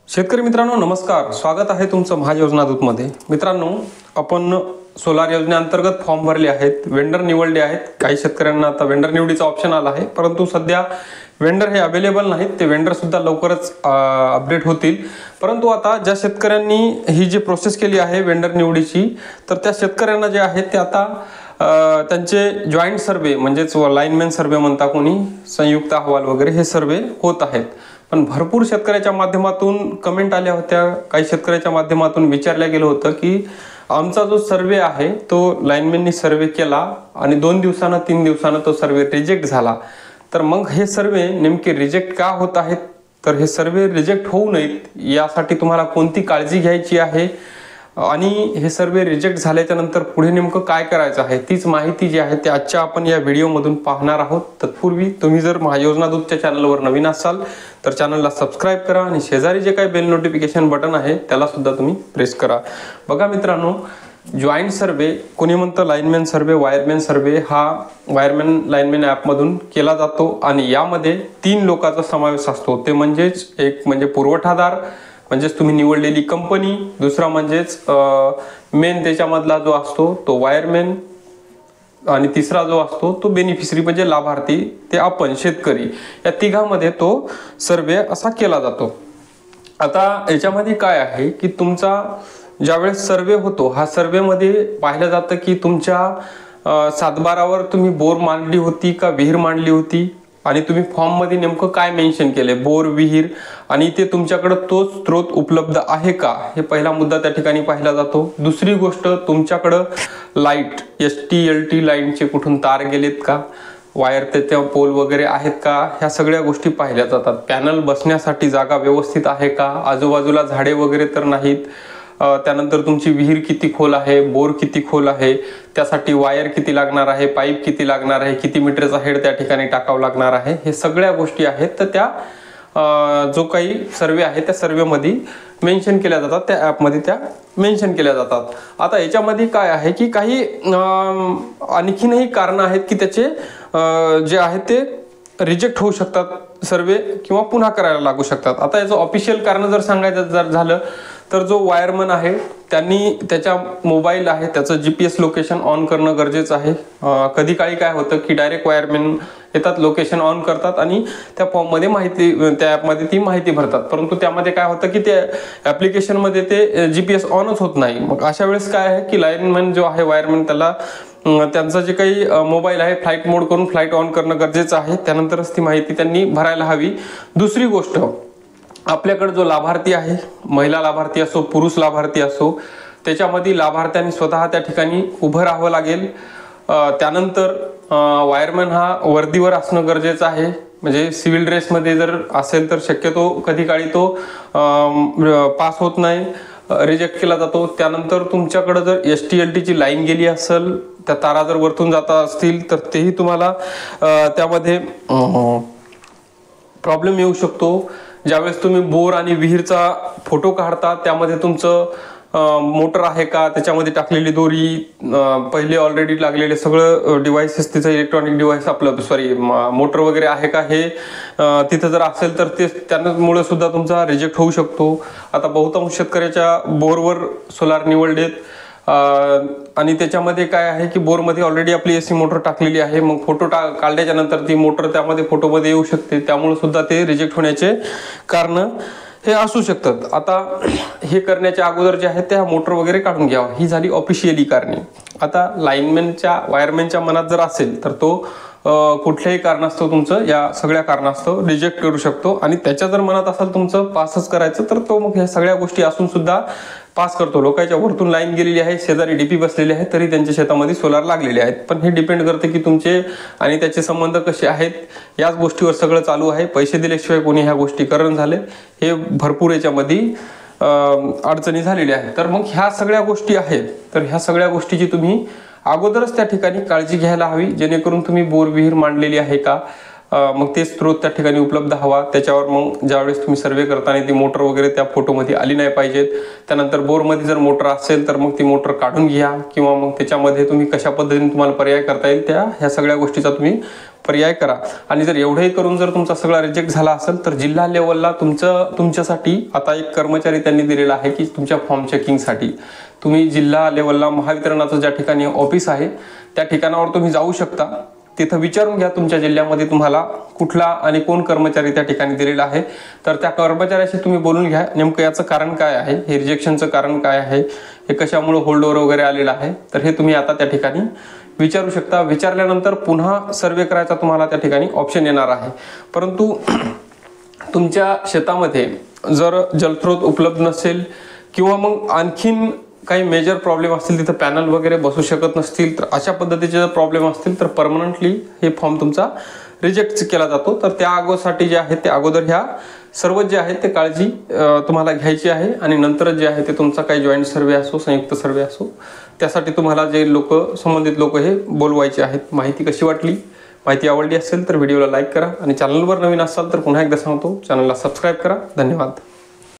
शेतकरी मित्रांनो नमस्कार, स्वागत आहे तुमचं महायोजना दूतमध्ये। मित्रांनो, आपण सोलार योजनेअंतर्गत फॉर्म भरले आहेत, वेंडर निवडले आहेत। काही शेतकऱ्यांना आता वेंडर निवडीचा ऑप्शन आला आहे, परंतु सध्या वेंडर हे अवेलेबल नाहीत। ते वेंडर सुद्धा लवकरच अपडेट होतील। परंतु आता ज्या शेतकऱ्यांनी ही जी प्रोसेस केली आहे वेंडर निवडीची, तर त्या शेतकऱ्यांना जे आहेत ते आता त्यांचे जॉइंट सर्वे म्हणजेच लाईनमॅन सर्वे म्हणता कोणी, संयुक्त अहवाल वगैरे हे सर्वे होत आहेत। पण भरपूर शेतकऱ्याच्या माध्यमातून कमेंट आल्या होत्या, काही शेतकऱ्याच्या माध्यमातून विचारल्या गेलं होतं की आमचा जो सर्वे आहे तो लाईनमॅननी सर्वे केला आणि 2 दिवसांना 3 दिवसांना तो सर्वे रिजेक्ट झाला। तर मग हे सर्वे नेमके रिजेक्ट का होत आहेत, तर हे सर्वे रिजेक्ट होऊ नयेत यासाठी तुम्हाला कोणती काळजी घ्यायची आहे आणि हे सर्वे रिजेक्ट झाल्याच्या नंतर पुढे नेमकं काय करायचं आहे, तीच माहिती जी आहे ते आजच्या आपण या व्हिडिओमधून पाहणार आहोत। तत्पूर्वी तुम्ही जर महायोजना दूतच्या चॅनलवर नवीन असाल तर चॅनलला सबस्क्राइब करा आणि शेजारी जे काही बेल नोटिफिकेशन बटन आहे त्याला सुद्धा तुम्ही प्रेस करा। बघा मित्रांनो, जॉइंट सर्वे कोणी म्हणतं लाईनमॅन सर्वे, वायरमॅन सर्वे हा वायरमॅन लाईनमॅन ॲपमधून केला जातो आणि यामध्ये 3 लोकांचा समावेश असतो। ते म्हणजेच एक म्हणजे पुरवठादार म्हणजेच तुम्ही निवडलेली कंपनी, दुसरा म्हणजेच मेन त्याच्यामधला जो असतो तो वायरमॅन आणि तिसरा जो असतो तो बेनिफिशरी म्हणजे लाभार्थी, ते आपण शेतकरी। या तिघांमध्ये तो सर्वे असा केला जातो। आता याच्यामध्ये काय आहे की तुमचा ज्यावेळेस सर्वे होतो, हा सर्वेमध्ये पाहिलं जातं की तुमच्या सातबारावर तुम्ही बोर मांडली होती का विहीर मांडली होती आणि तुम्ही फॉर्म मध्ये नेमकं काय मेन्शन केले, बोर, विहीर, आणि ते तुमच्याकडे तो स्त्रोत उपलब्ध आहे का, हे पहिला मुद्दा त्या ठिकाणी पाहिला जातो। दुसरी गोष्ट, तुमच्याकडं लाईट ST LT लाईनचे कुठून तार गेलेत का, वायर त्याच्या पोल वगैरे आहेत का, ह्या सगळ्या गोष्टी पाहिल्या जातात। पॅनल बसण्यासाठी जागा व्यवस्थित आहे का, आजूबाजूला झाडे वगैरे तर नाहीत, त्यानंतर तुमची विहीर किती खोल आहे, बोर किती खोल आहे, त्यासाठी वायर किती लागणार आहे, पाईप किती लागणार आहे, किती मीटरचा हेड त्या ठिकाणी टाकावं लागणार आहे, हे सगळ्या गोष्टी आहेत तर त्या जो काही सर्वे आहे त्या सर्वेमध्ये मेन्शन केल्या जातात, त्या ॲपमध्ये त्या मेन्शन केल्या जातात। आता याच्यामध्ये काय आहे की काही आणखीनही कारणं आहेत की त्याचे जे आहे ते रिजेक्ट होऊ शकतात सर्वे किंवा पुन्हा करायला लागू शकतात। आता याचं ऑफिशियल कारण जर सांगायचं जर झालं तर जो वायरमन आहे त्यांनी त्याच्या मोबाईल आहे त्याचं GPS लोकेशन ऑन करणं गरजेचं आहे। कधी काळी काय होतं की डायरेक्ट वायरमॅन येतात, लोकेशन ऑन करतात आणि त्या फॉर्ममध्ये माहिती, त्या ॲपमध्ये ती माहिती भरतात, परंतु त्यामध्ये काय होतं की त्या ॲप्लिकेशनमध्ये ते GPS ऑनच होत नाही। मग अशा वेळेस काय आहे की लाईनमॅन जो आहे वायरमॅन त्याला त्यांचं जे काही मोबाईल आहे फ्लाईट मोड करून फ्लाईट ऑन करणं गरजेचं आहे, त्यानंतरच ती माहिती त्यांनी भरायला हवी। दुसरी गोष्ट, आपल्याकडे जो लाभार्थी आहे, महिला लाभार्थी असो पुरुष लाभार्थी असो, त्याच्यामध्ये लाभार्थ्यांनी स्वतः त्या ठिकाणी उभं राहावं लागेल। त्यानंतर वायरमॅन हा वर्दीवर असणं गरजेचं आहे, म्हणजे सिव्हिल ड्रेसमध्ये जर असेल तर शक्यतो कधी काळी तो पास होत नाही, रिजेक्ट केला जातो। त्यानंतर तुमच्याकडे जर ST LT ची लाईन गेली असेल, त्या तारा जर वरतून जात असतील तर तेही तुम्हाला त्यामध्ये प्रॉब्लेम येऊ शकतो। ज्यावेळेस तुम्ही बोर आणि विहीरचा फोटो काढता त्यामध्ये तुमचं मोटर आहे का, त्याच्यामध्ये टाकलेली दोरी, पहिले ऑलरेडी लागलेले सगळं डिव्हाइसेस, तिचं इलेक्ट्रॉनिक डिव्हाइस आपलं मोटर वगैरे आहे का, हे तिथं जर असेल तर ते त्यामुळे सुद्धा तुमचा रिजेक्ट होऊ शकतो। आता बहुतांश शेतकऱ्याच्या बोरवर सोलार निवडलेत आणि त्याच्यामध्ये काय आहे की बोरमध्ये ऑलरेडी आपली AC मोटर टाकलेली आहे, मग फोटो काढल्याच्या नंतर ती मोटर त्यामध्ये फोटोमध्ये येऊ शकते, त्यामुळे सुद्धा ते रिजेक्ट होण्याचे कारण हे असू शकतात। आता हे करण्याच्या अगोदर जे आहे त्या मोटर वगैरे काढून घ्यावा, ही झाली ऑफिशियली कारणे। आता लाईनमॅनच्या वायरमॅनच्या मनात जर असेल तर तो कुठल्याही कारणास्तव तुमचं या सगळ्या कारणास्तव रिजेक्ट करू शकतो आणि त्याच्या जर मनात असेल तुमचं पासच करायचं तर तो मग ह्या सगळ्या गोष्टी असून सुद्धा पास करतो। लोकांच्या वरतून लाईन गेलेली आहे, शेजारी DP बसलेले आहेत, तरी त्यांच्या शेतामध्ये सोलार लागलेले आहेत, पण हे डिपेंड करते की तुमचे आणि त्याचे संबंध कसे आहेत, याच गोष्टीवर सगळं चालू आहे। पैसे दिल्याशिवाय कोणी ह्या गोष्टी करण झाले, हे भरपूर याच्यामध्ये अडचणी झालेल्या आहेत। तर मग ह्या सगळ्या गोष्टी आहेत, तर ह्या सगळ्या गोष्टीची तुम्ही अगोदरच त्या ठिकाणी काळजी घ्यायला हवी, जेणेकरून तुम्ही बोर विहीर मांडलेली आहे का, मग ते स्रोत त्या ठिकाणी उपलब्ध हवा. त्याच्यावर मग ज्यावेळेस तुम्ही सर्वे करताना ती मोटर वगैरे त्या फोटोमध्ये आली नाही पाहिजेत. त्यानंतर बोरमध्ये जर मोटर असेल तर मग ती मोटर काढून घ्या, किंवा मग त्याच्यामध्ये तुम्ही कशा पद्धतीने तुम्हाला पर्याय करता येईल ह्या सगळ्या गोष्टीचा तुम्ही पर्याय करा. आणि जर एवढंही करून जर तुमचा सगळा रिजेक्ट झाला असेल तर जिल्हा लेवलला तुमच्यासाठी आता एक कर्मचारी त्यांनी दिलेला आहे की तुमच्या फॉर्म चेकिंगसाठी तुम्ही जिल्हा लेवलला महावितरणाचं ज्या ठिकाणी ऑफिस आहे त्या ठिकाणावर तुम्ही जाऊ शकता. तिथं विचारून घ्या तुमच्या जिल्ह्यामध्ये तुम्हाला कुठला आणि कोण कर्मचारी त्या ठिकाणी दिलेला आहे. तर त्या कर्मचाऱ्याशी तुम्ही बोलून घ्या नेमकं याचं कारण काय आहे, हे रिजेक्शनचं कारण काय आहे, हे कशामुळे होल्डओव्हर वगैरे आलेलं आहे. तर हे तुम्ही आता त्या ठिकाणी विचारू शकता. विचारल्यानंतर पुन्हा सर्वे करायचा तुम्हाला त्या ठिकाणी ऑप्शन येणार आहे. परंतु तुमच्या शेतामध्ये जर जलस्रोत उपलब्ध नसेल किंवा मग आणखीन काही मेजर प्रॉब्लेम असतील, तिथं पॅनल वगैरे बसू शकत नसतील, तर अशा पद्धतीचे जर प्रॉब्लेम असतील तर परमनंटली हे फॉर्म तुमचा रिजेक्ट केला जातो. तर त्या अगोदरसाठी जे आहे ते अगोदर ह्या सर्व जे आहे ते काळजी तुम्हाला घ्यायची आहे. आणि नंतर जे आहे ते तुमचा काही जॉईंट सर्वे असो, संयुक्त सर्वे असो, त्यासाठी तुम्हाला जे संबंधित लोक हे बोलवायचे आहेत. माहिती कशी वाटली? माहिती आवडली असेल तर व्हिडिओला लाईक करा आणि चॅनलवर नवीन असाल तर पुन्हा एकदा सांगतो चॅनलला सबस्क्राईब करा. धन्यवाद.